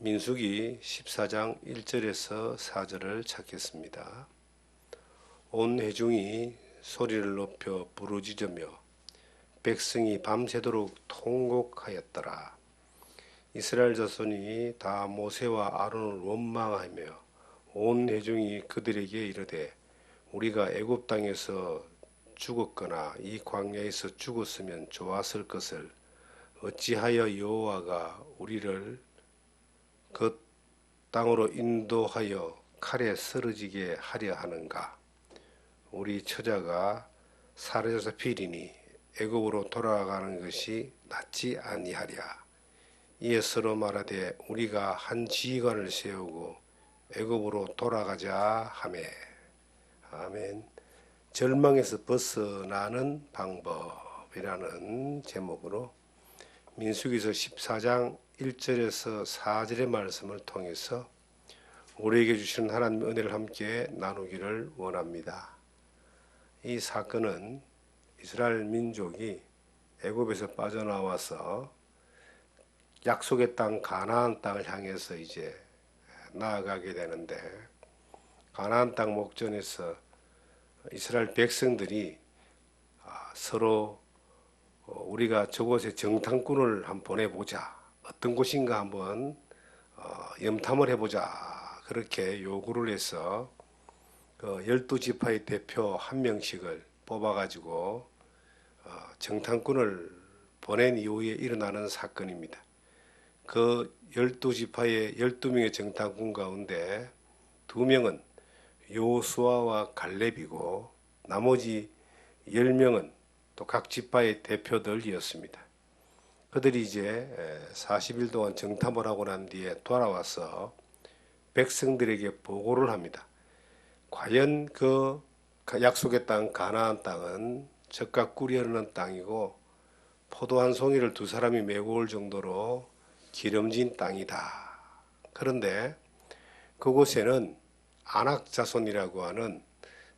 민수기 14장 1절에서 4절을 찾겠습니다. 온 회중이 소리를 높여 부르짖으며 백성이 밤새도록 통곡하였더라. 이스라엘 자손이 다 모세와 아론을 원망하며 온 회중이 그들에게 이르되 우리가 애굽 땅에서 죽었거나 이 광야에서 죽었으면 좋았을 것을 어찌하여 여호와가 우리를 그 땅으로 인도하여 칼에 쓰러지게 하려 하는가? 우리 처자가 사로잡히리니 애굽으로 돌아가는 것이 낫지 아니하랴. 이에 서로 말하되 우리가 한 지휘관을 세우고 애굽으로 돌아가자 하매. 아멘. 절망에서 벗어나는 방법이라는 제목으로 민수기서 14장 1절에서 4절의 말씀을 통해서 우리에게 주시는 하나님의 은혜를 함께 나누기를 원합니다. 이 사건은 이스라엘 민족이 애굽에서 빠져나와서 약속의 땅 가나안 땅을 향해서 이제 나아가게 되는데, 가나안 땅 목전에서 이스라엘 백성들이 서로 우리가 저곳에 정탐꾼을 한번 보내보자, 어떤 곳인가 한번 염탐을 해보자, 그렇게 요구를 해서 그 12지파의 대표 한 명씩을 뽑아가지고 정탐꾼을 보낸 이후에 일어나는 사건입니다. 그 12지파의 12명의 정탐꾼 가운데 2명은 여호수아와 갈렙이고 나머지 10명은 또 각 지파의 대표들이었습니다. 그들이 이제 40일 동안 정탐을 하고 난 뒤에 돌아와서 백성들에게 보고를 합니다. 과연 그 약속의 땅 가나안 땅은 젖과 꿀이 흐르는 땅이고 포도 한 송이를 2사람이 메고 올 정도로 기름진 땅이다. 그런데 그곳에는 아낙 자손이라고 하는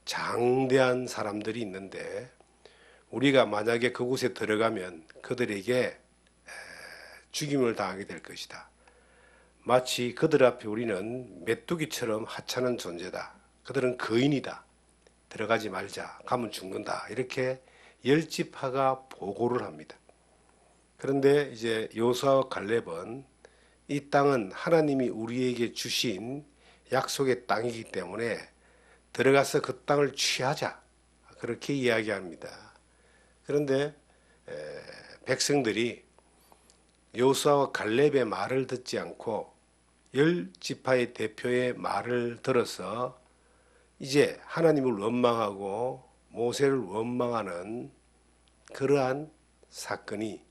장대한 사람들이 있는데 우리가 만약에 그곳에 들어가면 그들에게 죽임을 당하게 될 것이다. 마치 그들 앞에 우리는 메뚜기처럼 하찮은 존재다. 그들은 거인이다. 들어가지 말자. 가면 죽는다. 이렇게 10지파가 보고를 합니다. 그런데 이제 여호수아와 갈렙은 이 땅은 하나님이 우리에게 주신 약속의 땅이기 때문에 들어가서 그 땅을 취하자, 그렇게 이야기합니다. 그런데 백성들이 여호수아와 갈렙의 말을 듣지 않고 10지파의 대표의 말을 들어서 이제 하나님을 원망하고 모세를 원망하는 그러한 사건이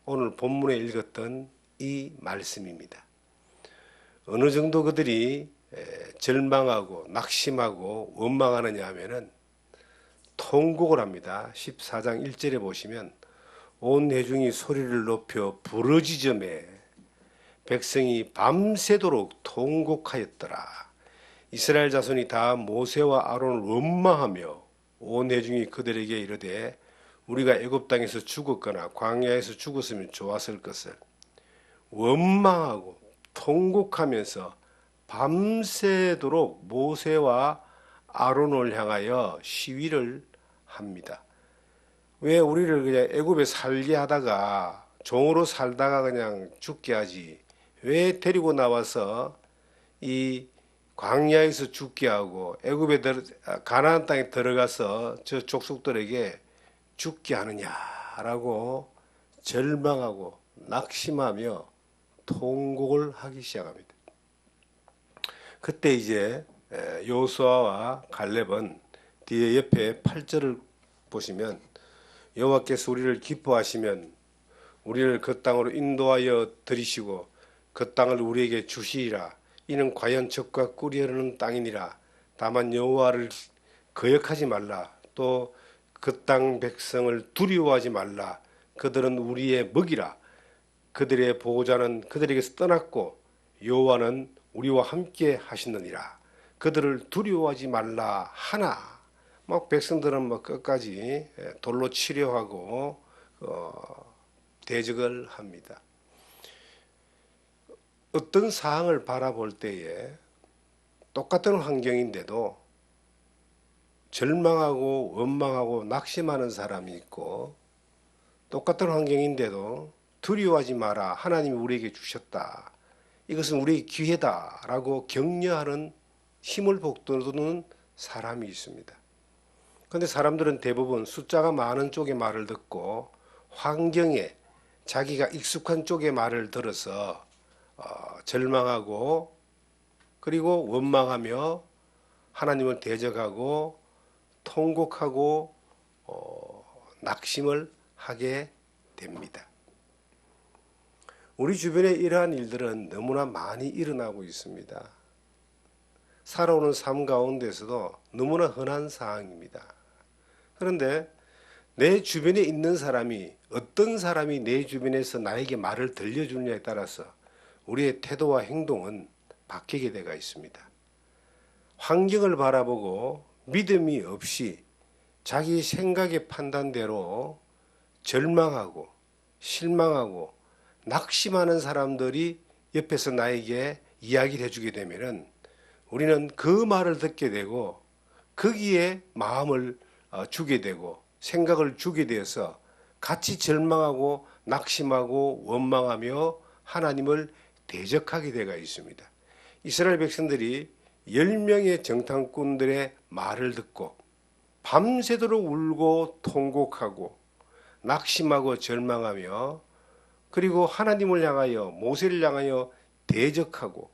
오늘 본문에 읽었던 이 말씀입니다. 어느 정도 그들이 절망하고 낙심하고 원망하느냐 하면은 통곡을 합니다. 14장 1절에 보시면 온 회중이 소리를 높여 부르짖으매 백성이 밤새도록 통곡하였더라. 이스라엘 자손이 다 모세와 아론을 원망하며 온 회중이 그들에게 이르되 우리가 애굽 땅에서 죽었거나 광야에서 죽었으면 좋았을 것을, 원망하고 통곡하면서 밤새도록 모세와 아론을 향하여 시위를 합니다. 왜 우리를 그냥 애굽에 살게 하다가 종으로 살다가 그냥 죽게 하지, 왜 데리고 나와서 이 광야에서 죽게 하고 애굽에 가나안 땅에 들어가서 저 족속들에게 죽게 하느냐라고 절망하고 낙심하며 통곡을 하기 시작합니다. 그때 이제 여호수아와 갈렙은 뒤에 옆에 8절을 보시면 여호와께서 우리를 기뻐하시면 우리를 그 땅으로 인도하여 들이시고 그 땅을 우리에게 주시리라. 이는 과연 젖과 꿀이 흐르는 땅이니라. 다만 여호와를 거역하지 말라. 또 그 땅 백성을 두려워하지 말라. 그들은 우리의 먹이라. 그들의 보호자는 그들에게서 떠났고 여호와는 우리와 함께 하시느니라. 그들을 두려워하지 말라 하나. 막 백성들은 막 끝까지 돌로 치려하고 대적을 합니다. 어떤 사항을 바라볼 때에 똑같은 환경인데도 절망하고 원망하고 낙심하는 사람이 있고, 똑같은 환경인데도 두려워하지 마라, 하나님이 우리에게 주셨다, 이것은 우리의 기회다라고 격려하는 힘을 북돋우는 사람이 있습니다. 그런데 사람들은 대부분 숫자가 많은 쪽의 말을 듣고 환경에 자기가 익숙한 쪽의 말을 들어서 절망하고 그리고 원망하며 하나님을 대적하고 통곡하고 낙심을 하게 됩니다. 우리 주변에 이러한 일들은 너무나 많이 일어나고 있습니다. 살아오는 삶 가운데서도 너무나 흔한 사항입니다. 그런데 내 주변에 있는 사람이, 어떤 사람이 내 주변에서 나에게 말을 들려주느냐에 따라서 우리의 태도와 행동은 바뀌게 되어 있습니다. 환경을 바라보고 믿음이 없이 자기 생각의 판단대로 절망하고 실망하고 낙심하는 사람들이 옆에서 나에게 이야기를 해주게 되면은 우리는 그 말을 듣게 되고 거기에 마음을 주게 되고 생각을 주게 되어서 같이 절망하고 낙심하고 원망하며 하나님을 대적하게 되어 있습니다. 이스라엘 백성들이 10명의 정탐꾼들의 말을 듣고 밤새도록 울고 통곡하고 낙심하고 절망하며 그리고 하나님을 향하여 모세를 향하여 대적하고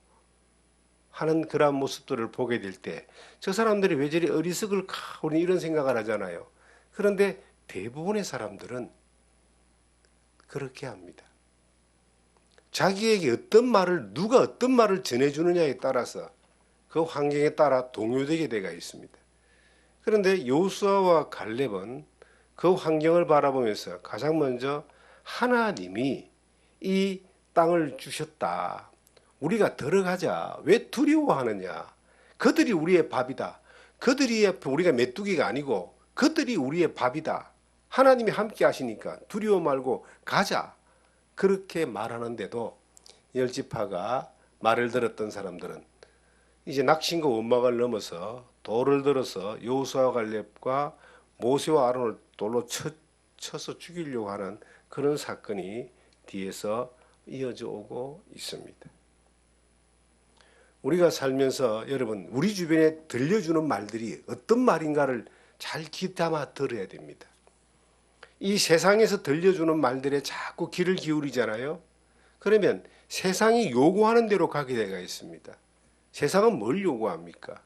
하는 그러한 모습들을 보게 될 때 저 사람들이 왜 저리 어리석을까, 우리는 이런 생각을 하잖아요. 그런데 대부분의 사람들은 그렇게 합니다. 자기에게 누가 어떤 말을 전해주느냐에 따라서 그 환경에 따라 동요되게 되어 있습니다. 그런데 여호수아와 갈렙은 그 환경을 바라보면서 가장 먼저 하나님이 이 땅을 주셨다, 우리가 들어가자, 왜 두려워하느냐, 그들이 우리의 밥이다, 우리가 메뚜기가 아니고 그들이 우리의 밥이다, 하나님이 함께 하시니까 두려워 말고 가자, 그렇게 말하는데도 열지파가 말을 들었던 사람들은 이제 낙심과 원망을 넘어서 돌을 들어서 여호수아와 갈렙과 모세와 아론을 돌로 쳐서 죽이려고 하는 그런 사건이 뒤에서 이어져 오고 있습니다. 우리가 살면서 여러분, 우리 주변에 들려주는 말들이 어떤 말인가를 잘 귀담아 들어야 됩니다. 이 세상에서 들려주는 말들에 자꾸 귀를 기울이잖아요. 그러면 세상이 요구하는 대로 가게 되어 있습니다. 세상은 뭘 요구합니까?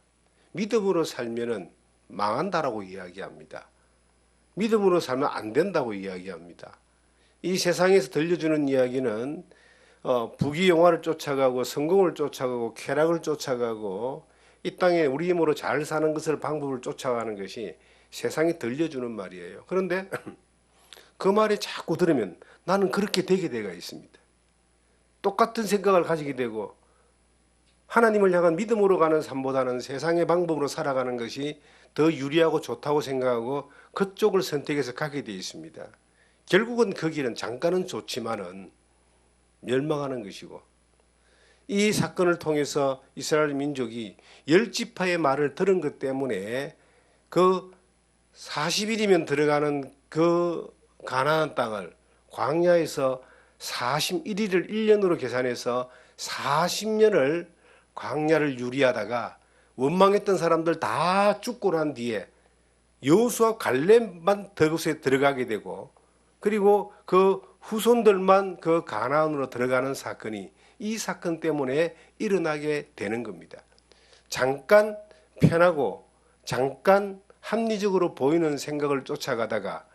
믿음으로 살면은 망한다라고 이야기합니다. 믿음으로 살면 안 된다고 이야기합니다. 이 세상에서 들려주는 이야기는 부귀영화를 쫓아가고 성공을 쫓아가고 쾌락을 쫓아가고 이 땅에 우리 힘으로 잘 사는 것을 방법을 쫓아가는 것이 세상이 들려주는 말이에요. 그런데 그 말에 자꾸 들으면 나는 그렇게 되게 되어 있습니다. 똑같은 생각을 가지게 되고 하나님을 향한 믿음으로 가는 삶보다는 세상의 방법으로 살아가는 것이 더 유리하고 좋다고 생각하고 그쪽을 선택해서 가게 되어 있습니다. 결국은 그 길은 잠깐은 좋지만은 멸망하는 것이고, 이 사건을 통해서 이스라엘 민족이 10지파의 말을 들은 것 때문에 그 40일이면 들어가는 그 가나안 땅을 광야에서 41일을 1년으로 계산해서 40년을 광야를 유리하다가 원망했던 사람들 다 죽고 난 뒤에 여호수아 갈렙만 그곳에 들어가게 되고, 그리고 그 후손들만 그 가나안으로 들어가는 사건이 이 사건 때문에 일어나게 되는 겁니다. 잠깐 편하고 잠깐 합리적으로 보이는 생각을 쫓아가다가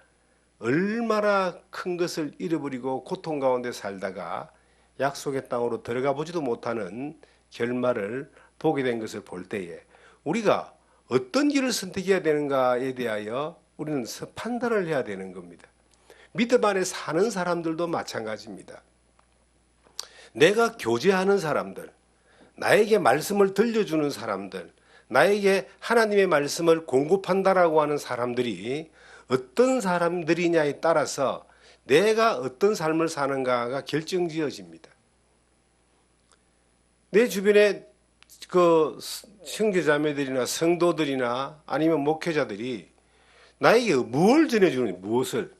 얼마나 큰 것을 잃어버리고 고통 가운데 살다가 약속의 땅으로 들어가 보지도 못하는 결말을 보게 된 것을 볼 때에 우리가 어떤 길을 선택해야 되는가에 대하여 우리는 판단을 해야 되는 겁니다. 믿음 안에 사는 사람들도 마찬가지입니다. 내가 교제하는 사람들, 나에게 말씀을 들려주는 사람들, 나에게 하나님의 말씀을 공급한다라고 하는 사람들이 어떤 사람들이냐에 따라서 내가 어떤 삶을 사는가가 결정지어집니다. 내 주변에 그 형제자매들이나 성도들이나 아니면 목회자들이 나에게 뭘 전해주는, 무엇을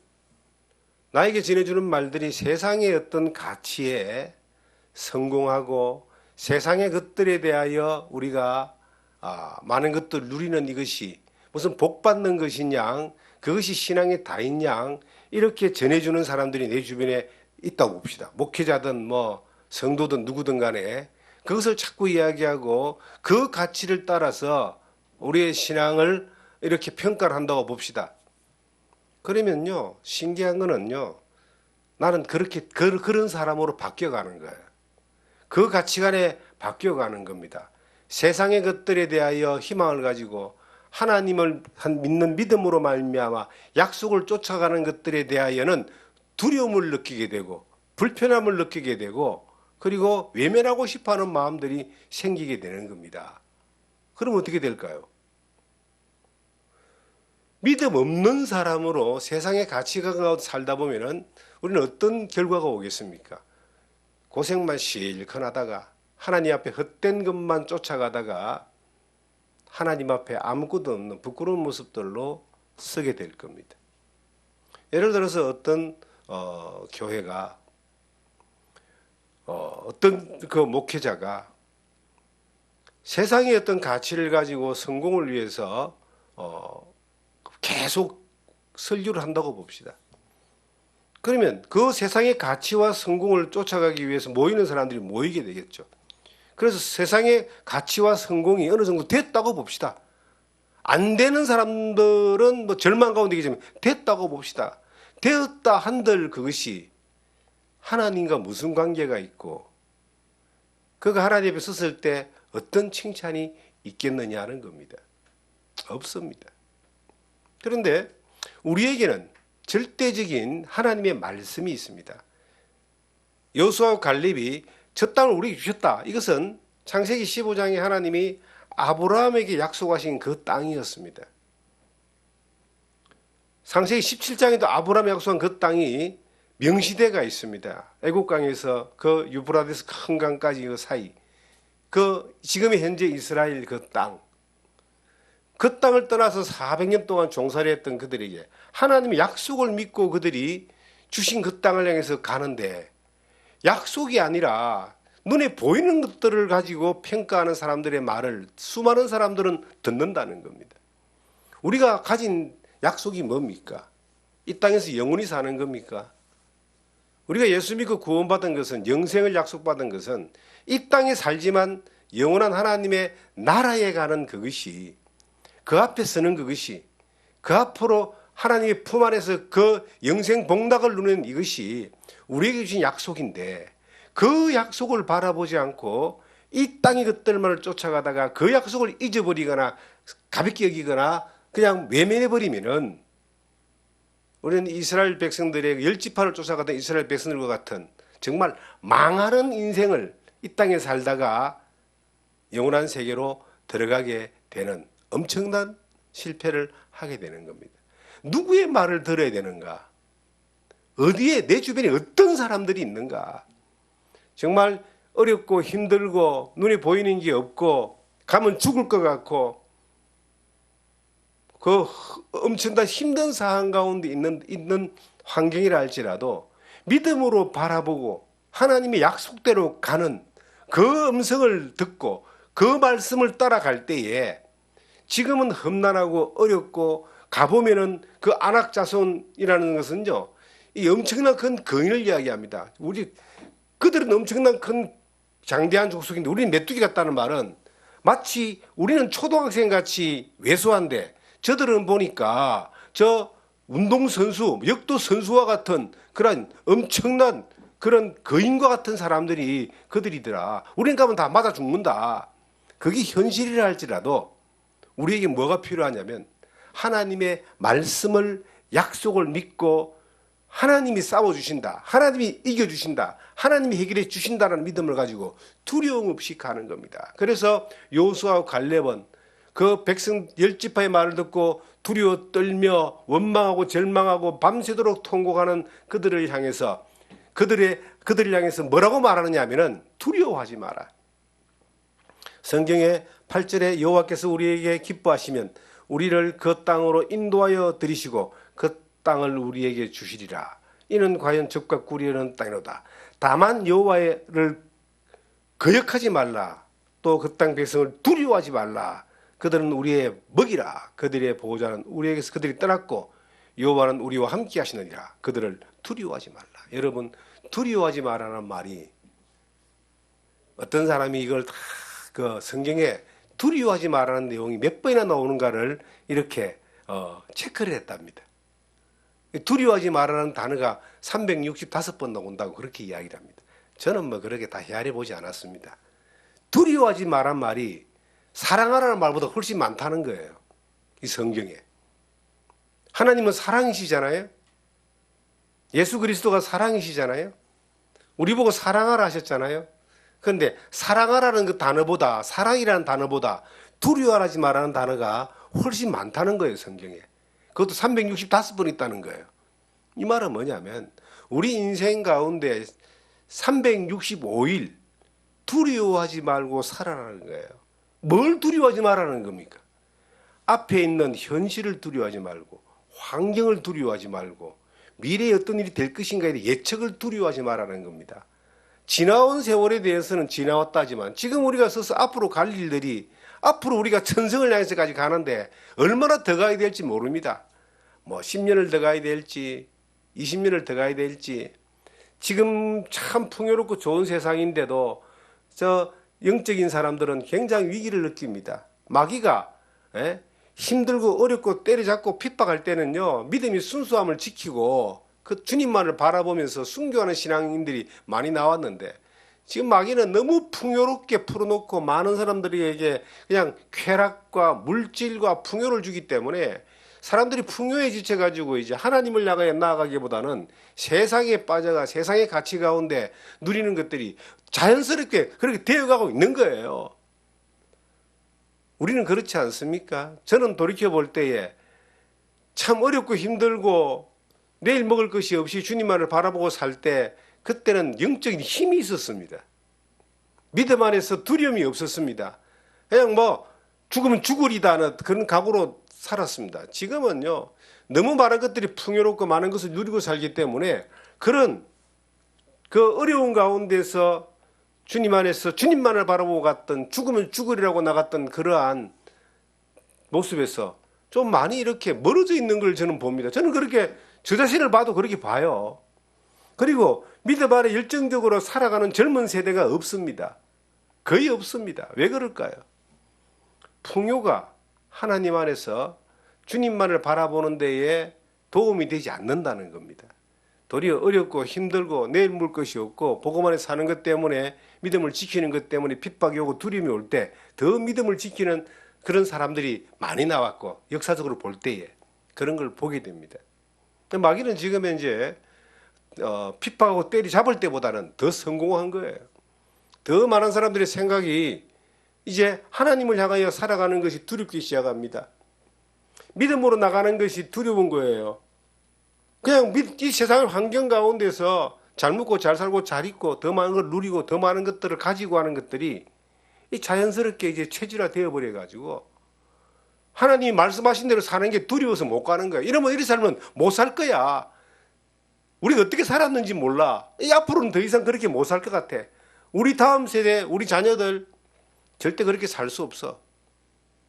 나에게 전해주는 말들이 세상의 어떤 가치에 성공하고 세상의 것들에 대하여 우리가 많은 것들 누리는 이것이 무슨 복 받는 것이냐, 그것이 신앙의 다인 양, 이렇게 전해주는 사람들이 내 주변에 있다고 봅시다. 목회자든 뭐 성도든 누구든 간에 그것을 자꾸 이야기하고 그 가치를 따라서 우리의 신앙을 이렇게 평가를 한다고 봅시다. 그러면요, 신기한 거는요, 나는 그런 사람으로 바뀌어가는 거예요. 그 가치관에 바뀌어가는 겁니다. 세상의 것들에 대하여 희망을 가지고 하나님을 믿는 믿음으로 말미암아 약속을 쫓아가는 것들에 대하여는 두려움을 느끼게 되고 불편함을 느끼게 되고 그리고 외면하고 싶어하는 마음들이 생기게 되는 겁니다. 그럼 어떻게 될까요? 믿음 없는 사람으로 세상의 가치관을 가지고 살다 보면은 우리는 어떤 결과가 오겠습니까? 고생만 실컷 하다가 하나님 앞에 헛된 것만 쫓아가다가 하나님 앞에 아무것도 없는 부끄러운 모습들로 서게 될 겁니다. 예를 들어서 어떤 교회가 어떤 그 목회자가 세상의 어떤 가치를 가지고 성공을 위해서 계속 설교를 한다고 봅시다. 그러면 그 세상의 가치와 성공을 쫓아가기 위해서 모이는 사람들이 모이게 되겠죠. 그래서 세상의 가치와 성공이 어느 정도 됐다고 봅시다. 안 되는 사람들은 뭐 절망 가운데 계시면 됐다고 봅시다. 되었다 한들 그것이 하나님과 무슨 관계가 있고 그가 하나님 앞에 섰을 때 어떤 칭찬이 있겠느냐 하는 겁니다. 없습니다. 그런데 우리에게는 절대적인 하나님의 말씀이 있습니다. 여호수아와 갈렙이 저 땅을 우리에게 주셨다. 이것은 창세기 15장에 하나님이 아브라함에게 약속하신 그 땅이었습니다. 창세기 17장에도 아브라함이 약속한 그 땅이 명시대가 있습니다. 애국강에서 그 유브라데스 큰 강까지 그 사이, 그 지금의 현재 이스라엘 그 땅, 그 땅을 떠나서 400년 동안 종살이 했던 그들에게 하나님의 약속을 믿고 그들이 주신 그 땅을 향해서 가는데 약속이 아니라 눈에 보이는 것들을 가지고 평가하는 사람들의 말을 수많은 사람들은 듣는다는 겁니다. 우리가 가진 약속이 뭡니까? 이 땅에서 영원히 사는 겁니까? 우리가 예수 믿고 구원받은 것은, 영생을 약속받은 것은 이 땅에 살지만 영원한 하나님의 나라에 가는 그것이, 그 앞에 서는 그것이, 그 앞으로 하나님의 품 안에서 그 영생 복락을 누리는 이것이 우리에게 주신 약속인데, 그 약속을 바라보지 않고 이 땅의 것들만을 쫓아가다가 그 약속을 잊어버리거나 가볍게 여기거나 그냥 외면해버리면은 우리는 이스라엘 백성들의 열지파를 쫓아가던 이스라엘 백성들과 같은 정말 망하는 인생을 이 땅에 살다가 영원한 세계로 들어가게 되는 엄청난 실패를 하게 되는 겁니다. 누구의 말을 들어야 되는가? 어디에, 내 주변에 어떤 사람들이 있는가? 정말 어렵고 힘들고 눈에 보이는 게 없고 가면 죽을 것 같고 그 엄청난 힘든 상황 가운데 있는 환경이라 할지라도 믿음으로 바라보고 하나님의 약속대로 가는 그 음성을 듣고 그 말씀을 따라갈 때에 지금은 험난하고 어렵고 가보면은 그 안악자손이라는 것은요, 이 엄청난 큰 거인을 이야기합니다. 그들은 엄청난 큰 장대한 족속인데 우리는 메뚜기 같다는 말은 마치 우리는 초등학생 같이 왜소한데 저들은 보니까 저 운동선수, 역도선수와 같은 그런 엄청난 그런 거인과 같은 사람들이 그들이더라. 우린 가면 다 맞아 죽는다. 그게 현실이라 할지라도 우리에게 뭐가 필요하냐면 하나님의 말씀을, 약속을 믿고 하나님이 싸워주신다, 하나님이 이겨주신다, 하나님이 해결해 주신다는 믿음을 가지고 두려움 없이 가는 겁니다. 그래서 여호수아와 갈렙은 그 백성 열지파의 말을 듣고 두려워 떨며 원망하고 절망하고 밤새도록 통곡하는 그들을 향해서 뭐라고 말하느냐 하면은 두려워하지 마라. 성경의 8절에 여호와께서 우리에게 기뻐하시면 우리를 그 땅으로 인도하여 들이시고 그 땅을 우리에게 주시리라. 이는 과연 적과 꿀이 흐르는 땅이로다. 다만 여호와를 거역하지 말라. 또 그 땅 백성을 두려워하지 말라. 그들은 우리의 먹이라. 그들의 보호자는 우리에게서 그들이 떠났고 여호와는 우리와 함께 하시느니라. 그들을 두려워하지 말라. 여러분, 두려워하지 말라는 말이, 어떤 사람이 이걸 다 그 성경에 두려워하지 말라는 내용이 몇 번이나 나오는가를 이렇게 체크를 했답니다. 두려워하지 말라는 단어가 365번 나온다고 그렇게 이야기를 합니다. 저는 뭐 그렇게 다 헤아려 보지 않았습니다. 두려워하지 말란 말이 사랑하라는 말보다 훨씬 많다는 거예요. 이 성경에. 하나님은 사랑이시잖아요. 예수 그리스도가 사랑이시잖아요. 우리 보고 사랑하라 하셨잖아요. 그런데 사랑하라는 그 단어보다, 사랑이라는 단어보다 두려워하지 말라는 단어가 훨씬 많다는 거예요, 성경에. 그것도 365번 있다는 거예요. 이 말은 뭐냐면 우리 인생 가운데 365일 두려워하지 말고 살아라는 거예요. 뭘 두려워하지 말라는 겁니까? 앞에 있는 현실을 두려워하지 말고, 환경을 두려워하지 말고, 미래에 어떤 일이 될 것인가에 대해 예측을 두려워하지 말라는 겁니다. 지나온 세월에 대해서는 지나왔다 하지만 지금 우리가 서서 앞으로 갈 일들이, 앞으로 우리가 천성을 향해서까지 가는데 얼마나 더 가야 될지 모릅니다. 뭐 10년을 더 가야 될지 20년을 더 가야 될지. 지금 참 풍요롭고 좋은 세상인데도 저 영적인 사람들은 굉장히 위기를 느낍니다. 마귀가 힘들고 어렵고 때려잡고 핍박할 때는요, 믿음이 순수함을 지키고 그 주님만을 바라보면서 순교하는 신앙인들이 많이 나왔는데, 지금 마귀는 너무 풍요롭게 풀어놓고 많은 사람들에게 그냥 쾌락과 물질과 풍요를 주기 때문에 사람들이 풍요에 지쳐가지고 이제 하나님을 향하여 나아가기보다는 세상에 빠져가 세상의 가치 가운데 누리는 것들이 자연스럽게 그렇게 되어가고 있는 거예요. 우리는 그렇지 않습니까? 저는 돌이켜볼 때에 참 어렵고 힘들고 내일 먹을 것이 없이 주님만을 바라보고 살 때, 그때는 영적인 힘이 있었습니다. 믿음 안에서 두려움이 없었습니다. 그냥 뭐 죽으면 죽으리다는 그런 각오로 살았습니다. 지금은요, 너무 많은 것들이 풍요롭고 많은 것을 누리고 살기 때문에 그런 그 어려운 가운데서 주님 안에서 주님만을 바라보고 갔던, 죽으면 죽으리라고 나갔던 그러한 모습에서 좀 많이 이렇게 멀어져 있는 걸 저는 봅니다. 저는 그렇게 저 자신을 봐도 그렇게 봐요. 그리고 믿음 안에 열정적으로 살아가는 젊은 세대가 없습니다. 거의 없습니다. 왜 그럴까요? 풍요가 하나님 안에서 주님만을 바라보는 데에 도움이 되지 않는다는 겁니다. 도리어 어렵고 힘들고 내일 물 것이 없고 복음 안에 사는 것 때문에, 믿음을 지키는 것 때문에 핍박이 오고 두려움이 올 때 더 믿음을 지키는 그런 사람들이 많이 나왔고, 역사적으로 볼 때에 그런 걸 보게 됩니다. 마귀는 지금 이제 핍박하고 때리잡을 때보다는 더 성공한 거예요. 더 많은 사람들의 생각이 이제 하나님을 향하여 살아가는 것이 두렵기 시작합니다. 믿음으로 나가는 것이 두려운 거예요. 그냥 이 세상의 환경 가운데서 잘 먹고 잘 살고 잘 입고 더 많은 걸 누리고 더 많은 것들을 가지고 하는 것들이 자연스럽게 이제 체질화 되어버려 가지고 하나님이 말씀하신 대로 사는 게 두려워서 못 가는 거야. 이러면 이렇게 살면 못 살 거야. 우리가 어떻게 살았는지 몰라. 앞으로는 더 이상 그렇게 못 살 것 같아. 우리 다음 세대, 우리 자녀들 절대 그렇게 살 수 없어.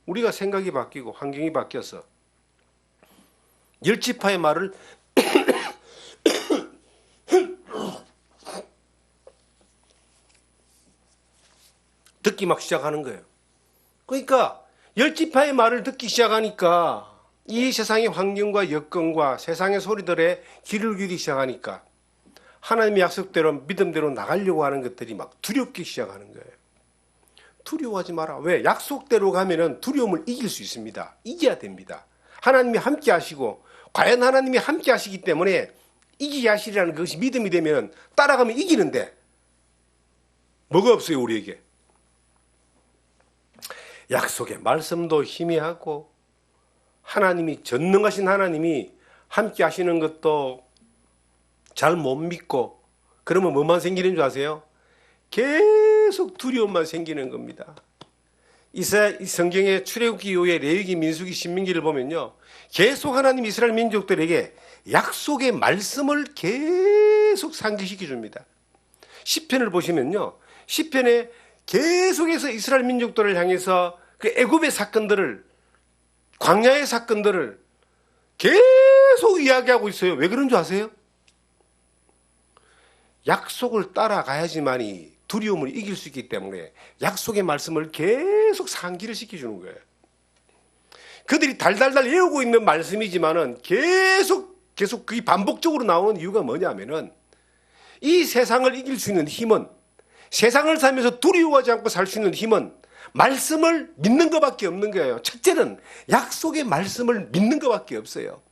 우리가 생각이 바뀌고 환경이 바뀌어서 열지파의 말을 듣기 막 시작하는 거예요. 그러니까 열지파의 말을 듣기 시작하니까 이 세상의 환경과 여건과 세상의 소리들에 귀를 기울이기 시작하니까 하나님의 약속대로 믿음대로 나가려고 하는 것들이 막 두렵기 시작하는 거예요. 두려워하지 마라. 왜? 약속대로 가면은 두려움을 이길 수 있습니다. 이겨야 됩니다. 하나님이 함께 하시고, 과연 하나님이 함께 하시기 때문에 이기게 하시리라는 것이 믿음이 되면 따라가면 이기는데 뭐가 없어요, 우리에게. 약속의 말씀도 희미하고 하나님이, 전능하신 하나님이 함께 하시는 것도 잘 못 믿고, 그러면 뭐만 생기는 줄 아세요? 계속 두려움만 생기는 겁니다. 이 성경의 출애굽기 이후에 레위기, 민수기, 신명기를 보면요, 계속 하나님 이스라엘 민족들에게 약속의 말씀을 계속 상기시켜 줍니다. 시편을 보시면요, 시편에 계속해서 이스라엘 민족들을 향해서 그 애굽의 사건들을, 광야의 사건들을 계속 이야기하고 있어요. 왜 그런 줄 아세요? 약속을 따라가야지만이 두려움을 이길 수 있기 때문에 약속의 말씀을 계속 상기를 시켜주는 거예요. 그들이 달달달 외우고 있는 말씀이지만은 계속 그게 반복적으로 나오는 이유가 뭐냐면은 이 세상을 이길 수 있는 힘은, 세상을 살면서 두려워하지 않고 살 수 있는 힘은 말씀을 믿는 것밖에 없는 거예요. 첫째는 약속의 말씀을 믿는 것밖에 없어요.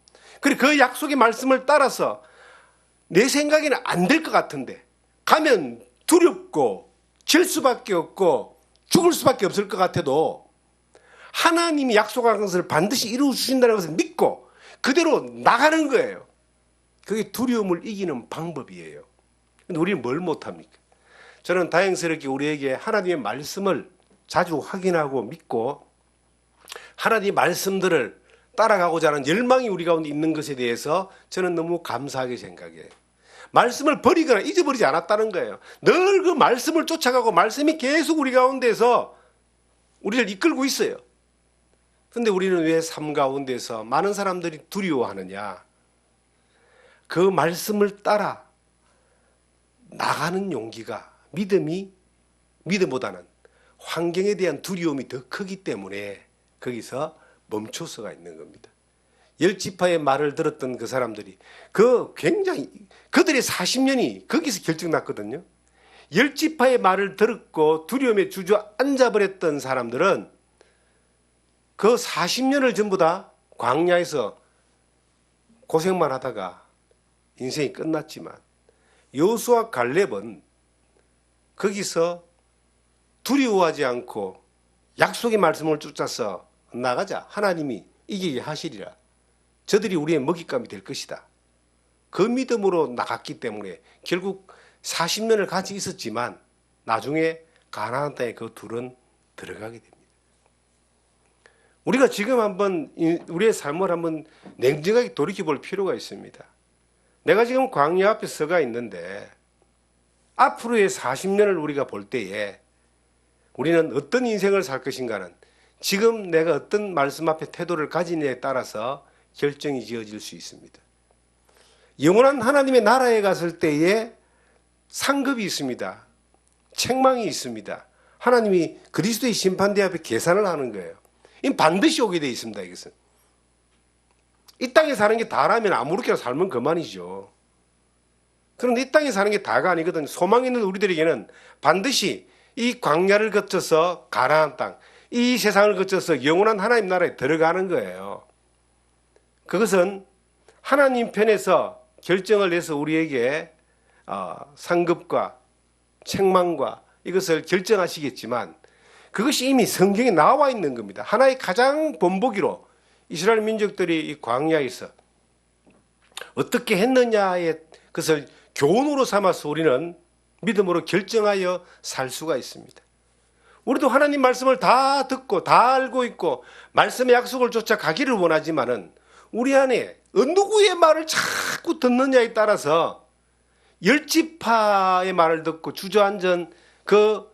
그리고 그 약속의 말씀을 따라서 내 생각에는 안 될 것 같은데 가면 두렵고 질 수밖에 없고 죽을 수밖에 없을 것 같아도 하나님이 약속한 것을 반드시 이루어 주신다는 것을 믿고 그대로 나가는 거예요. 그게 두려움을 이기는 방법이에요. 근데 우리는 뭘 못합니까? 저는 다행스럽게 우리에게 하나님의 말씀을 자주 확인하고 믿고 하나님의 말씀들을 따라가고자 하는 열망이 우리 가운데 있는 것에 대해서 저는 너무 감사하게 생각해요. 말씀을 버리거나 잊어버리지 않았다는 거예요. 늘 그 말씀을 쫓아가고 말씀이 계속 우리 가운데서 우리를 이끌고 있어요. 그런데 우리는 왜 삶 가운데서 많은 사람들이 두려워하느냐? 그 말씀을 따라 나가는 용기가, 믿음보다는 환경에 대한 두려움이 더 크기 때문에 거기서 멈춰서가 있는 겁니다. 10지파의 말을 들었던 그 사람들이 굉장히 그들의 40년이 거기서 결정났거든요. 10지파의 말을 들었고 두려움에 주저앉아 버렸던 사람들은 그 40년을 전부 다 광야에서 고생만 하다가 인생이 끝났지만 여호수아 갈렙은 거기서 두려워하지 않고 약속의 말씀을 쫓아서 나가자. 하나님이 이기게 하시리라. 저들이 우리의 먹잇감이 될 것이다. 그 믿음으로 나갔기 때문에 결국 40년을 같이 있었지만 나중에 가나안 땅에 그 둘은 들어가게 됩니다. 우리가 지금 한번 우리의 삶을 한번 냉정하게 돌이켜볼 필요가 있습니다. 내가 지금 광야 앞에 서가 있는데 앞으로의 40년을 우리가 볼 때에 우리는 어떤 인생을 살 것인가는 지금 내가 어떤 말씀 앞에 태도를 가지느냐에 따라서 결정이 지어질 수 있습니다. 영원한 하나님의 나라에 갔을 때에 상급이 있습니다. 책망이 있습니다. 하나님이 그리스도의 심판대 앞에 계산을 하는 거예요. 이 반드시 오게 되어 있습니다. 이것은. 이 땅에 사는 게 다라면 아무렇게나 살면 그만이죠. 그런데 이 땅에 사는 게 다가 아니거든요. 소망 있는 우리들에게는 반드시 이 광야를 거쳐서 가나안 땅, 이 세상을 거쳐서 영원한 하나님 나라에 들어가는 거예요. 그것은 하나님 편에서 결정을 내서 우리에게 상급과 책망과 이것을 결정하시겠지만 그것이 이미 성경에 나와 있는 겁니다. 하나의 가장 본보기로 이스라엘 민족들이 이 광야에서 어떻게 했느냐의 것을 교훈으로 삼아서 우리는 믿음으로 결정하여 살 수가 있습니다. 우리도 하나님 말씀을 다 듣고 다 알고 있고 말씀의 약속을 쫓아 가기를 원하지만은 우리 안에 누구의 말을 자꾸 듣느냐에 따라서 10지파의 말을 듣고 주저앉은 그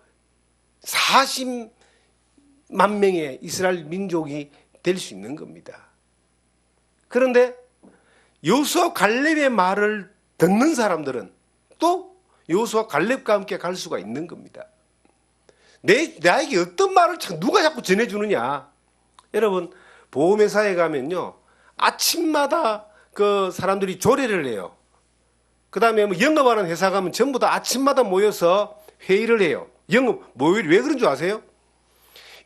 40만 명의 이스라엘 민족이 될 수 있는 겁니다. 그런데 여호수아 갈렙의 말을 듣는 사람들은 또 여호수아 갈렙과 함께 갈 수가 있는 겁니다. 나에게 어떤 말을 누가 자꾸 전해주느냐. 여러분 보험회사에 가면요 아침마다 그 사람들이 조례를 해요. 그 다음에 뭐 영업하는 회사 가면 전부 다 아침마다 모여서 회의를 해요. 영업 모의 왜 그런 줄 아세요?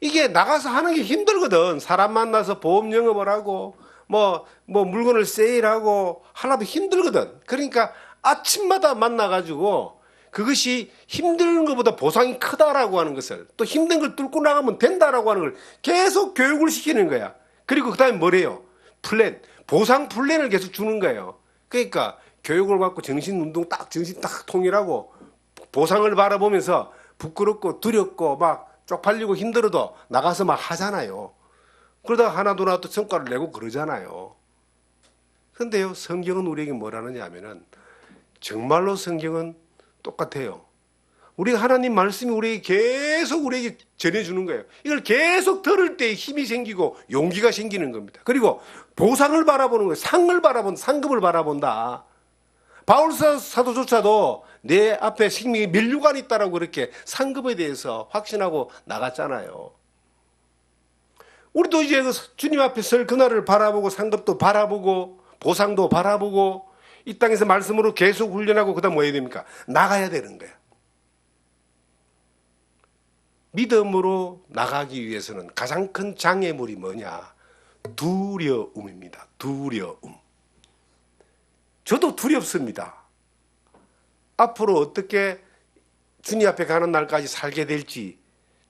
이게 나가서 하는 게 힘들거든. 사람 만나서 보험 영업을 하고 뭐 물건을 세일하고 하나도 힘들거든. 그러니까 아침마다 만나가지고 그것이 힘든 것보다 보상이 크다라고 하는 것을, 또 힘든 걸 뚫고 나가면 된다라고 하는 걸 계속 교육을 시키는 거야. 그리고 그 다음에 뭐래요? 보상 플랜을 계속 주는 거예요. 그러니까 교육을 받고 정신 딱 통일하고 보상을 바라보면서 부끄럽고 두렵고 막 쪽팔리고 힘들어도 나가서 막 하잖아요. 그러다가 하나둘 또 성과를 내고 그러잖아요. 그런데요, 성경은 우리에게 뭐라느냐 하면은 정말로 성경은 똑같아요. 우리가 하나님 말씀이 우리에게 전해주는 거예요. 이걸 계속 들을 때 힘이 생기고 용기가 생기는 겁니다. 그리고 보상을 바라보는 거예요. 상급을 바라본다. 바울 사도조차도 내 앞에 생명의 면류관이 있다라고 그렇게 상급에 대해서 확신하고 나갔잖아요. 우리도 이제 주님 앞에 설 그날을 바라보고 상급도 바라보고 보상도 바라보고 이 땅에서 말씀으로 계속 훈련하고 그다음 뭐 해야 됩니까? 나가야 되는 거야. 믿음으로 나가기 위해서는 가장 큰 장애물이 뭐냐? 두려움입니다. 두려움. 저도 두렵습니다. 앞으로 어떻게 주님 앞에 가는 날까지 살게 될지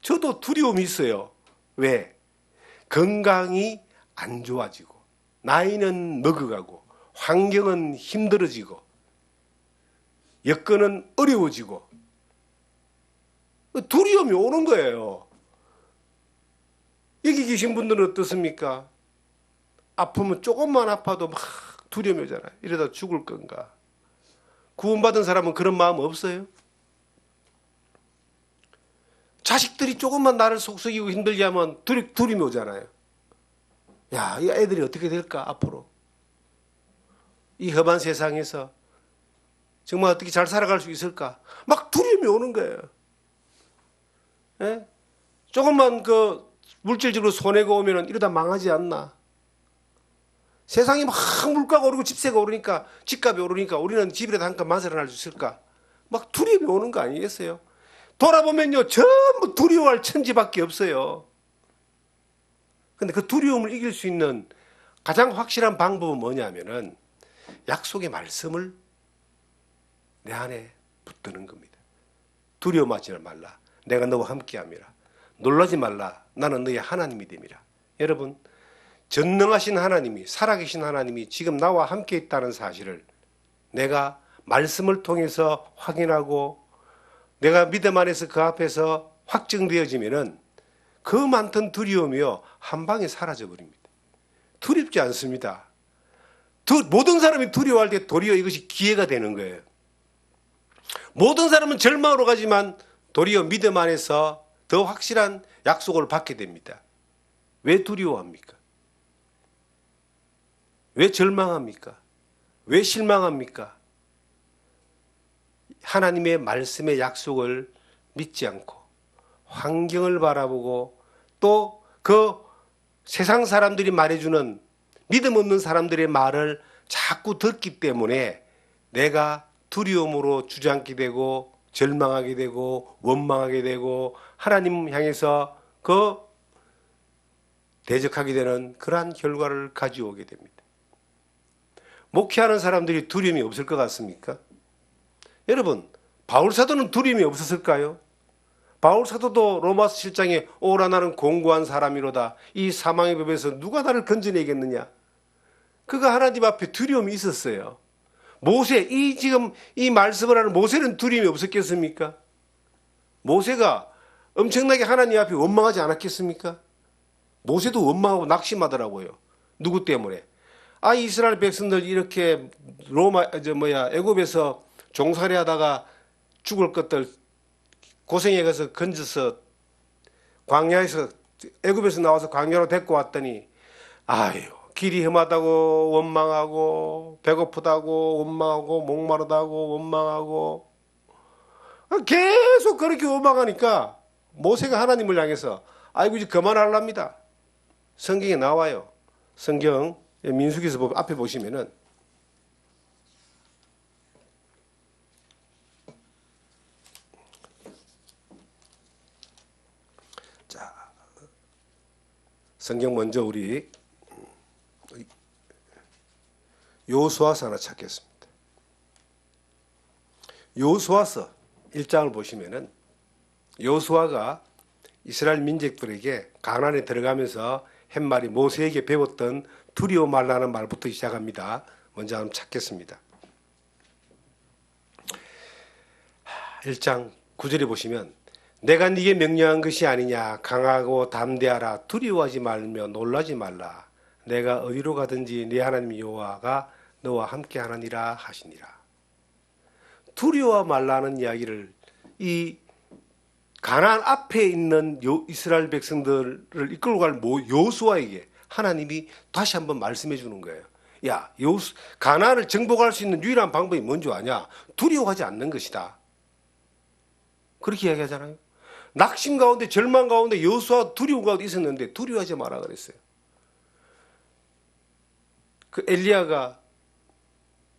저도 두려움이 있어요. 왜? 건강이 안 좋아지고 나이는 먹어가고 환경은 힘들어지고 여건은 어려워지고 두려움이 오는 거예요. 여기 계신 분들은 어떻습니까? 아프면 조금만 아파도 막 두려움이 오잖아요. 이러다 죽을 건가? 구원받은 사람은 그런 마음 없어요? 자식들이 조금만 나를 속썩이고 힘들게 하면 두려움이 오잖아요. 야, 이 애들이 어떻게 될까 앞으로? 이 험한 세상에서 정말 어떻게 잘 살아갈 수 있을까? 막 두려움이 오는 거예요. 예? 조금만 그 물질적으로 손해가 오면 이러다 망하지 않나? 세상이 막 물가가 오르고 집세가 오르니까 집값이 오르니까 우리는 집이라도 한 칸 마련할 수 있을까? 막 두려움이 오는 거 아니겠어요? 돌아보면요 전부 두려워할 천지밖에 없어요. 근데 그 두려움을 이길 수 있는 가장 확실한 방법은 뭐냐면은 약속의 말씀을 내 안에 붙드는 겁니다. 두려워하지 말라. 내가 너와 함께함이라. 놀라지 말라. 나는 너의 하나님이 됨이라. 여러분, 전능하신 하나님이, 살아계신 하나님이 지금 나와 함께 있다는 사실을 내가 말씀을 통해서 확인하고 내가 믿음 안에서 그 앞에서 확증되어지면은 그 많던 두려움이요 한 방에 사라져 버립니다. 두렵지 않습니다. 모든 사람이 두려워할 때 도리어 이것이 기회가 되는 거예요. 모든 사람은 절망으로 가지만 도리어 믿음 안에서 더 확실한 약속을 받게 됩니다. 왜 두려워합니까? 왜 절망합니까? 왜 실망합니까? 하나님의 말씀의 약속을 믿지 않고 환경을 바라보고 또 그 세상 사람들이 말해주는 믿음 없는 사람들의 말을 자꾸 듣기 때문에 내가 두려움으로 주저앉게 되고 절망하게 되고 원망하게 되고 하나님 향해서 그 대적하게 되는 그러한 결과를 가져오게 됩니다. 목회하는 사람들이 두려움이 없을 것 같습니까? 여러분, 바울 사도는 두려움이 없었을까요? 바울 사도도 로마서 7장에 오라 나는 공고한 사람이로다. 이 사망의 법에서 누가 나를 건져내겠느냐? 그가 하나님 앞에 두려움이 있었어요. 모세, 지금 이 말씀을 하는 모세는 두려움이 없었겠습니까? 모세가 엄청나게 하나님 앞에 원망하지 않았겠습니까? 모세도 원망하고 낙심하더라고요. 누구 때문에? 이스라엘 백성들 이렇게 애굽에서 종살이 하다가 죽을 것들 고생해 가서 건져서 광야에서 애굽에서 나와서 광야로 데리고 왔더니 길이 험하다고 원망하고 배고프다고 원망하고 목마르다고 원망하고 계속 그렇게 원망하니까 모세가 하나님을 향해서 이제 그만하랍니다. 성경에 나와요. 성경 민수기서 앞에 보시면은 성경 먼저 우리 여호수아서 하나 찾겠습니다. 여호수아서 1장을 보시면은 여호수아가 이스라엘 민족들에게 가나안에 들어가면서 한 말이 모세에게 배웠던 두려워 말라는 말부터 시작합니다. 먼저 한번 찾겠습니다. 1장 9절에 보시면 내가 네게 명령한 것이 아니냐. 강하고 담대하라. 두려워하지 말며 놀라지 말라. 내가 어디로 가든지 네 하나님 여호와가 너와 함께 하느니라 하시니라. 두려워 말라는 이야기를 이 가나안 앞에 있는 이스라엘 백성들을 이끌고 갈 여호수아에게 하나님이 다시 한번 말씀해 주는 거예요. 야, 가나안을 정복할 수 있는 유일한 방법이 뭔지 아냐? 두려워하지 않는 것이다. 그렇게 이야기하잖아요. 낙심 가운데 절망 가운데 여호수아 두려움 가운데 있었는데 두려워하지 마라 그랬어요. 그 엘리야가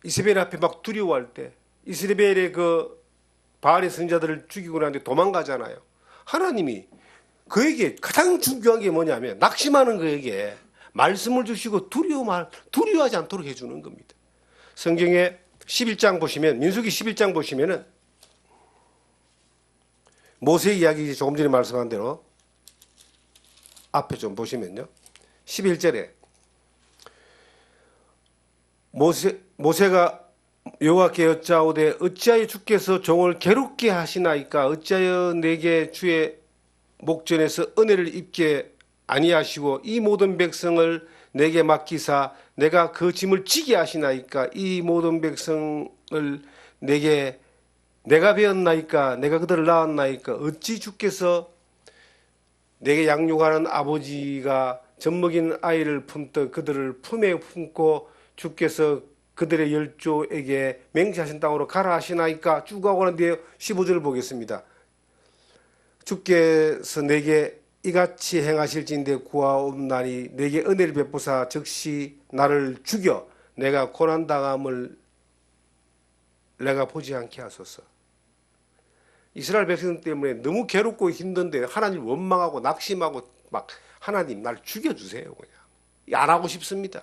이세벨 앞에 막 두려워할 때 이세벨의 그 바알의 선지자들을 죽이고 나는데 도망가잖아요. 하나님이 그에게 가장 중요한 게 뭐냐면 낙심하는 그에게 말씀을 주시고 두려워하지 않도록 해주는 겁니다. 성경에 11장 보시면 민수기 11장 보시면은 모세 이야기 조금 전에 말씀한 대로 앞에 좀 보시면요. 11절에 모세가 여호와께 여짜오되 어찌하여 주께서 종을 괴롭게 하시나이까 어찌하여 내게 주의 목전에서 은혜를 입게 아니하시고 이 모든 백성을 내게 맡기사 내가 그 짐을 지게 하시나이까 이 모든 백성을 내가 배웠나이까 내가 그들을 낳았나이까 어찌 주께서 내게 양육하는 아버지가 젖먹인 아이를 품듯 그들을 품에 품고 주께서 그들의 열조에게 맹세하신 땅으로 가라 하시나이까 쭉 가고 난 뒤에 15절을 보겠습니다. 주께서 내게 이같이 행하실진대 구하옵나니 내게 은혜를 베푸사 즉시 나를 죽여 내가 고난당함을 내가 보지 않게 하소서. 이스라엘 백성 때문에 너무 괴롭고 힘든데 하나님 원망하고 낙심하고 막 하나님 날 죽여주세요. 그냥 안 하고 싶습니다.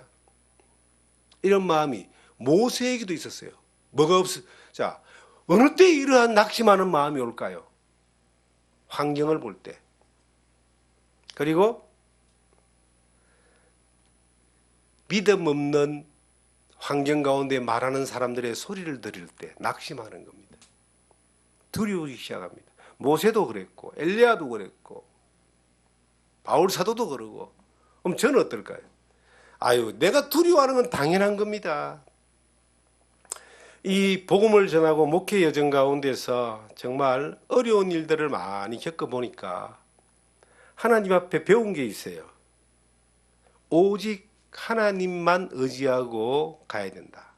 이런 마음이 모세에게도 있었어요. 자, 어느 때 이러한 낙심하는 마음이 올까요? 환경을 볼 때. 그리고 믿음 없는 환경 가운데 말하는 사람들의 소리를 들을 때 낙심하는 겁니다. 두려워지기 시작합니다. 모세도 그랬고 엘리야도 그랬고 바울 사도도 그러고 그럼 저는 어떨까요? 아유, 내가 두려워하는 건 당연한 겁니다. 이 복음을 전하고 목회 여정 가운데서 정말 어려운 일들을 많이 겪어보니까 하나님 앞에 배운 게 있어요. 오직 하나님만 의지하고 가야 된다.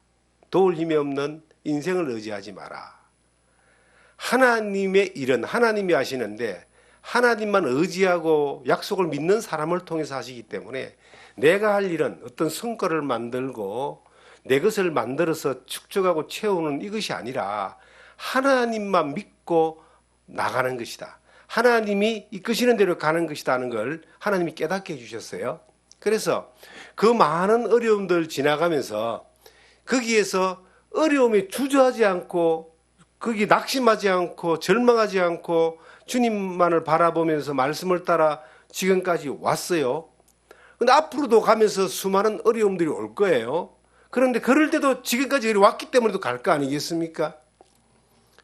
도울 힘이 없는 인생을 의지하지 마라. 하나님의 일은 하나님이 하시는데 하나님만 의지하고 약속을 믿는 사람을 통해서 하시기 때문에 내가 할 일은 어떤 성과를 만들고 내 것을 만들어서 축적하고 채우는 이것이 아니라 하나님만 믿고 나가는 것이다. 하나님이 이끄시는 대로 가는 것이다 하는 걸 하나님이 깨닫게 해주셨어요. 그래서 그 많은 어려움들 지나가면서 거기에서 어려움에 주저하지 않고 거기 낙심하지 않고 절망하지 않고 주님만을 바라보면서 말씀을 따라 지금까지 왔어요. 근데 앞으로도 가면서 수많은 어려움들이 올 거예요. 그런데 그럴 때도 지금까지 왔기 때문에도 갈 거 아니겠습니까?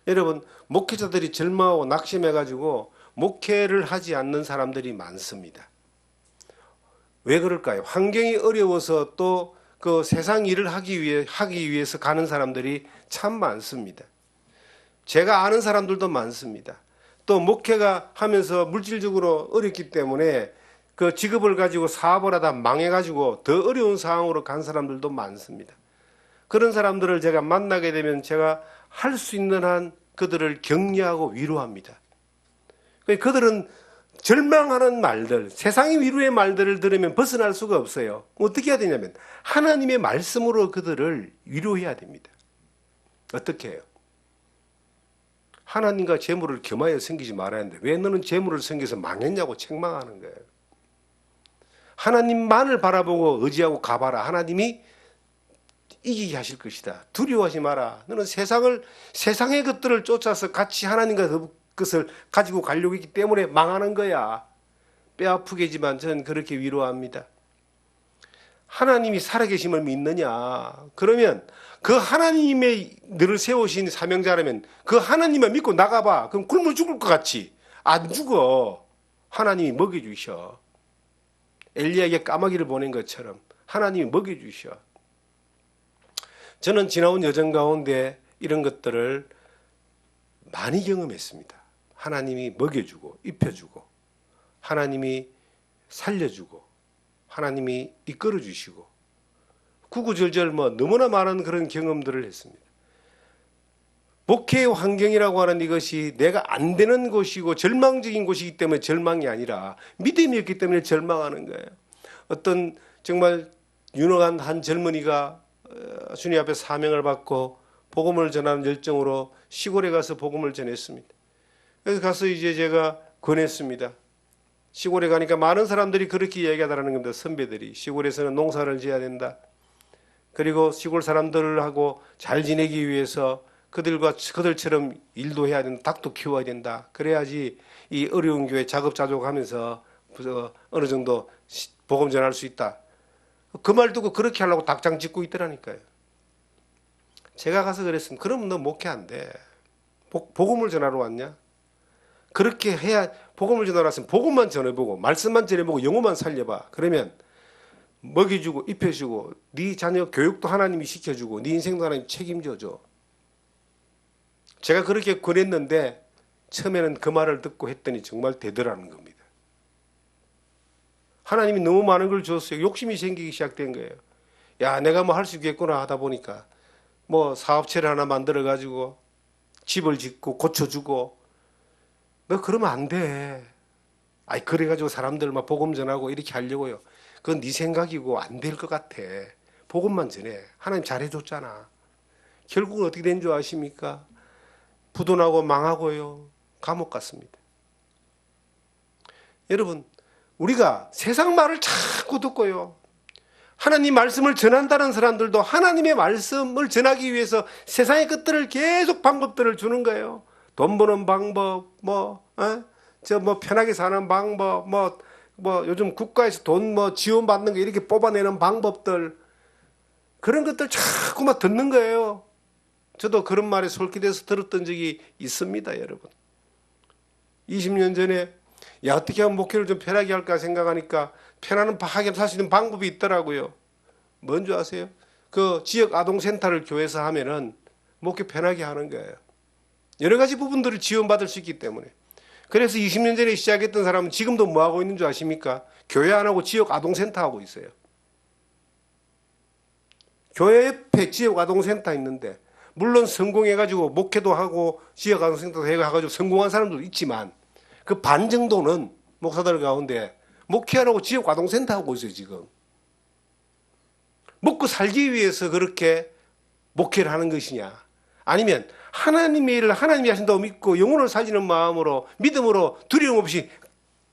여러분, 목회자들이 절망하고 낙심해가지고 목회를 하지 않는 사람들이 많습니다. 왜 그럴까요? 환경이 어려워서 또 그 세상 일을 하기 위해서 가는 사람들이 참 많습니다. 제가 아는 사람들도 많습니다. 또 목회가 하면서 물질적으로 어렵기 때문에 그 직업을 가지고 사업을 하다 망해가지고 더 어려운 상황으로 간 사람들도 많습니다. 그런 사람들을 제가 만나게 되면 제가 할 수 있는 한 그들을 격려하고 위로합니다. 그들은 절망하는 말들, 세상의 위로의 말들을 들으면 벗어날 수가 없어요. 어떻게 해야 되냐면 하나님의 말씀으로 그들을 위로해야 됩니다. 어떻게 해요? 하나님과 재물을 겸하여 섬기지 말아야 하는데 왜 너는 재물을 섬겨서 망했냐고 책망하는 거예요. 하나님만을 바라보고 의지하고 가봐라. 하나님이 이기게 하실 것이다. 두려워하지 마라. 너는 세상의 것들을 쫓아서 같이 하나님과 그 것을 가지고 가려고 했기 때문에 망하는 거야. 뼈아프게지만 저는 그렇게 위로합니다. 하나님이 살아계심을 믿느냐? 그러면 그 하나님의 너를 세우신 사명자라면 그 하나님만 믿고 나가봐. 그럼 굶어 죽을 것 같지? 안 죽어. 하나님이 먹여주셔. 엘리야에게 까마귀를 보낸 것처럼 하나님이 먹여주셔. 저는 지나온 여정 가운데 이런 것들을 많이 경험했습니다. 하나님이 먹여주고 입혀주고 하나님이 살려주고 하나님이 이끌어주시고 구구절절 너무나 많은 그런 경험들을 했습니다. 목회의 환경이라고 하는 이것이 내가 안 되는 곳이고 절망적인 곳이기 때문에 절망이 아니라 믿음이 없기 때문에 절망하는 거예요. 어떤 정말 유능한 한 젊은이가 주님 앞에 사명을 받고 복음을 전하는 열정으로 시골에 가서 복음을 전했습니다. 그래서 가서 이제 제가 권했습니다. 시골에 가니까 많은 사람들이 그렇게 이야기하더라는 겁니다. 선배들이 시골에서는 농사를 지어야 된다. 그리고 시골 사람들하고 잘 지내기 위해서 그들처럼 일도 해야 된다. 닭도 키워야 된다. 그래야지 이 어려운 교회 자급자족하면서 어느 정도 복음 전할 수 있다. 그 말 듣고 그렇게 하려고 닭장 짓고 있더라니까요. 제가 가서 그랬습니다. 그럼 너 목회 안 돼. 복음을 전하러 왔냐? 그렇게 해야 복음을 전하러 왔으면 복음만 전해보고 말씀만 전해보고 영혼만 살려봐. 그러면 먹여주고 입혀주고 네 자녀 교육도 하나님이 시켜주고 네 인생도 하나님 책임져줘. 제가 그렇게 권했는데 처음에는 그 말을 듣고 했더니 정말 되더라는 겁니다. 하나님이 너무 많은 걸 줬어요. 욕심이 생기기 시작된 거예요. 야, 내가 뭐 할 수 있겠구나 하다 보니까 뭐 사업체를 하나 만들어 가지고 집을 짓고 고쳐주고 너 그러면 안 돼. 아이 그래 가지고 사람들 막 복음 전하고 이렇게 하려고요. 그건 네 생각이고 안 될 것 같아. 복음만 전해. 하나님 잘해줬잖아. 결국은 어떻게 된 줄 아십니까? 부도나고 망하고요. 감옥 갔습니다. 여러분, 우리가 세상 말을 자꾸 듣고요. 하나님 말씀을 전한다는 사람들도 하나님의 말씀을 전하기 위해서 세상의 것들을 계속 방법들을 주는 거예요. 돈 버는 방법, 편하게 사는 방법, 요즘 국가에서 돈 지원받는 거 이렇게 뽑아내는 방법들. 그런 것들 자꾸만 듣는 거예요. 저도 그런 말에 솔깃해서 들었던 적이 있습니다, 여러분. 20년 전에 야 어떻게 하면 목회를 좀 편하게 할까 생각하니까 편하게 살 수 있는 방법이 있더라고요. 뭔지 아세요? 그 지역 아동센터를 교회에서 하면은 목회 편하게 하는 거예요. 여러 가지 부분들을 지원받을 수 있기 때문에. 그래서 20년 전에 시작했던 사람은 지금도 뭐 하고 있는 줄 아십니까? 교회 안 하고 지역 아동센터 하고 있어요. 교회 옆에 지역 아동센터 있는데 물론 성공해가지고 목회도 하고 지역 아동센터도 해가지고 성공한 사람도 있지만 그 반 정도는 목사들 가운데 목회 안 하고 지역 아동센터 하고 있어요 지금. 먹고 살기 위해서 그렇게 목회를 하는 것이냐 아니면 하나님의 일을 하나님이 하신다고 믿고 영혼을 살리는 마음으로 믿음으로 두려움 없이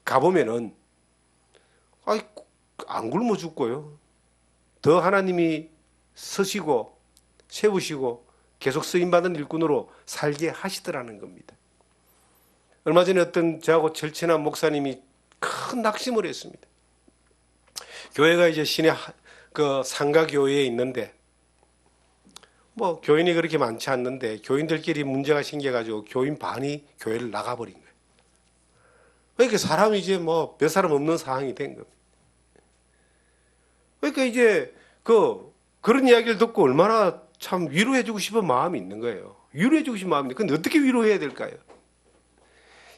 가보면은 안 굶어 죽고요. 더 하나님이 서시고 세우시고 계속 쓰임받은 일꾼으로 살게 하시더라는 겁니다. 얼마 전에 어떤 저하고 절친한 목사님이 큰 낙심을 했습니다. 교회가 이제 시내 그 상가교회에 있는데 뭐 교인이 그렇게 많지 않는데 교인들끼리 문제가 생겨가지고 교인 반이 교회를 나가버린 거예요. 그러니까 사람이 이제 뭐 몇 사람 없는 상황이 된 겁니다. 그러니까 이제 그런 이야기를 듣고 얼마나 참 위로해주고 싶은 마음이 있는 거예요. 위로해주고 싶은 마음인데 근데 어떻게 위로해야 될까요?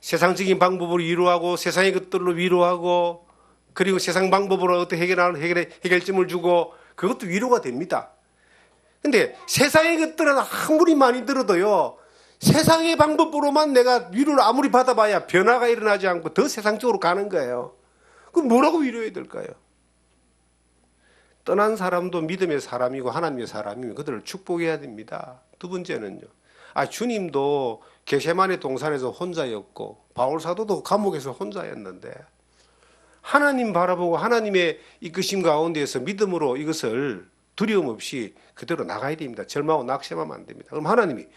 세상적인 방법으로 위로하고 세상의 것들로 위로하고 그리고 세상 방법으로 어떻게 해결점을 주고 그것도 위로가 됩니다. 근데 세상의 것들은 아무리 많이 들어도요. 세상의 방법으로만 내가 위로를 아무리 받아봐야 변화가 일어나지 않고 더 세상적으로 가는 거예요. 그럼 뭐라고 위로해야 될까요? 떠난 사람도 믿음의 사람이고 하나님의 사람이면 그들을 축복해야 됩니다. 두 번째는요. 주님도 겟세마네 동산에서 혼자였고 바울 사도도 감옥에서 혼자였는데 하나님 바라보고 하나님의 이끄심 가운데에서 믿음으로 이것을 두려움 없이 그대로 나가야 됩니다. 절망하고 낙심하면 안 됩니다. 그럼 하나님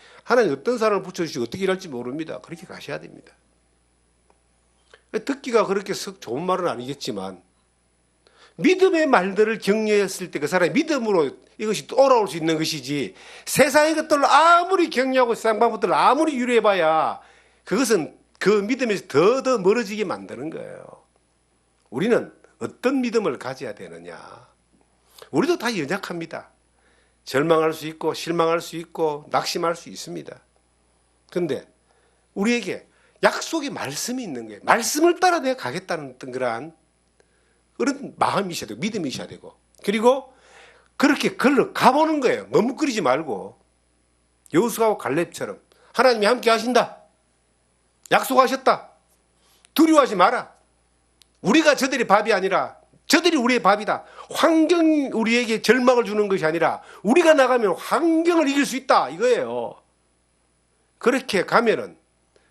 어떤 사람을 붙여주시고 어떻게 일할지 모릅니다. 그렇게 가셔야 됩니다. 듣기가 그렇게 썩 좋은 말은 아니겠지만 믿음의 말들을 격려했을 때 그 사람이 믿음으로 이것이 돌아올 수 있는 것이지 세상의 것들을 아무리 격려하고 세상 방법들을 아무리 유래해봐야 그것은 그 믿음에서 더 멀어지게 만드는 거예요. 우리는 어떤 믿음을 가져야 되느냐. 우리도 다 연약합니다. 절망할 수 있고 실망할 수 있고 낙심할 수 있습니다. 그런데 우리에게 약속의 말씀이 있는 거예요. 말씀을 따라 내가 가겠다는 그러한 그런 마음이 있어야 되고 믿음이 있어야 되고, 그리고 그렇게 걸러 가보는 거예요. 머뭇거리지 말고 여호수아와 갈렙처럼 하나님이 함께 하신다, 약속하셨다, 두려워하지 마라. 우리가 저들의 밥이 아니라 저들이 우리의 밥이다. 환경이 우리에게 절망을 주는 것이 아니라 우리가 나가면 환경을 이길 수 있다, 이거예요. 그렇게 가면은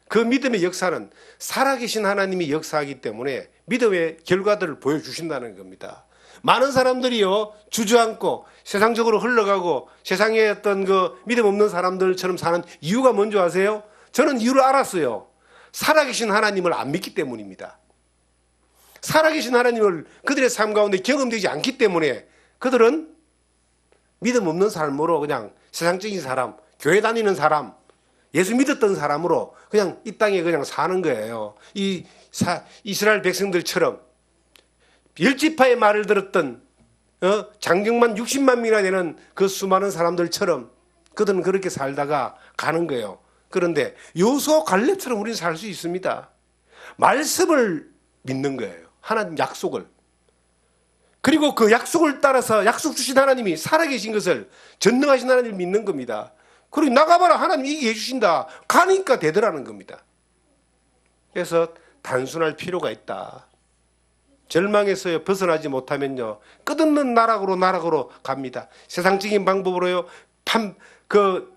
그 믿음의 역사는 살아계신 하나님이 역사하기 때문에 믿음의 결과들을 보여주신다는 겁니다. 많은 사람들이요, 주저앉고 세상적으로 흘러가고 세상에 어떤 그 믿음 없는 사람들처럼 사는 이유가 뭔지 아세요? 저는 이유를 알았어요. 살아계신 하나님을 안 믿기 때문입니다. 살아계신 하나님을 그들의 삶 가운데 경험되지 않기 때문에 그들은 믿음 없는 삶으로 그냥 세상적인 사람, 교회 다니는 사람, 예수 믿었던 사람으로 그냥 이 땅에 그냥 사는 거예요. 이스라엘 백성들처럼 열지파의 말을 들었던 장정만 60만 명이나 되는 그 수많은 사람들처럼 그들은 그렇게 살다가 가는 거예요. 그런데 여호수아 갈렙처럼 우리는 살 수 있습니다. 말씀을 믿는 거예요. 하나님 약속을. 그리고 그 약속을 따라서 약속 주신 하나님이 살아계신 것을, 전능하신 하나님을 믿는 겁니다. 그리고 나가봐라, 하나님 이게 해주신다. 가니까 되더라는 겁니다. 그래서 단순할 필요가 있다. 절망에서 벗어나지 못하면요, 끝없는 나락으로 갑니다. 세상적인 방법으로요,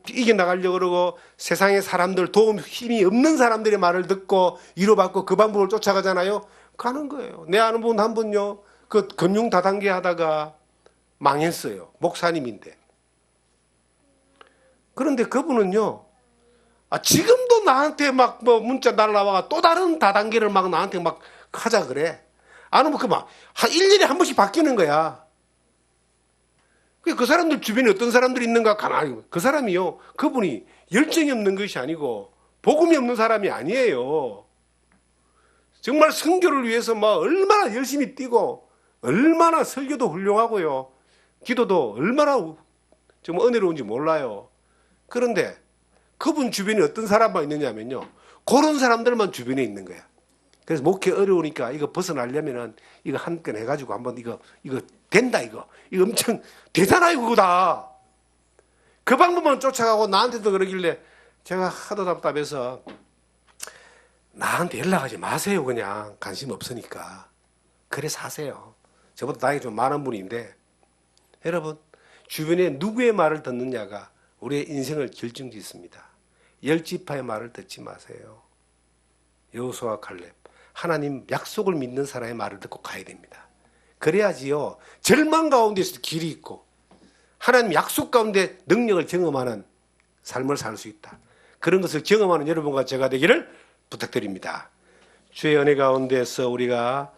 이겨나가려고 그러고 세상의 사람들, 도움 힘이 없는 사람들의 말을 듣고 위로받고 그 방법을 쫓아가잖아요. 가는 거예요. 내 아는 분 한 분요, 그 금융 다단계 하다가 망했어요. 목사님인데. 그런데 그분은요, 지금도 나한테 막 문자 날라와가 또 다른 다단계를 막 나한테 막 하자 그래. 안 오면 한 1년에 한 번씩 바뀌는 거야. 그 사람들 주변에 어떤 사람들이 있는가 가만히. 그 사람이요, 그분이 열정이 없는 것이 아니고 복음이 없는 사람이 아니에요. 정말 선교를 위해서 막 얼마나 열심히 뛰고 얼마나 설교도 훌륭하고요, 기도도 얼마나 좀 은혜로운지 몰라요. 그런데 그분 주변에 어떤 사람만 있느냐면요, 그런 사람들만 주변에 있는 거야. 그래서 목회 어려우니까 이거 벗어나려면은 이거 한 건 해가지고 한번 이거 된다, 이거 엄청 대단하게 그거다. 그 방법만 쫓아가고 나한테도 그러길래 제가 하도 답답해서 나한테 연락하지 마세요. 그냥 관심 없으니까. 그래 사세요. 저보다 나이 좀 많은 분인데, 여러분, 주변에 누구의 말을 듣느냐가 우리의 인생을 결정짓습니다. 열지파의 말을 듣지 마세요. 여호수아 갈렙, 하나님 약속을 믿는 사람의 말을 듣고 가야 됩니다. 그래야지요, 절망 가운데서도 길이 있고 하나님 약속 가운데 능력을 경험하는 삶을 살 수 있다. 그런 것을 경험하는 여러분과 제가 되기를 부탁드립니다. 주의 은혜 가운데서 우리가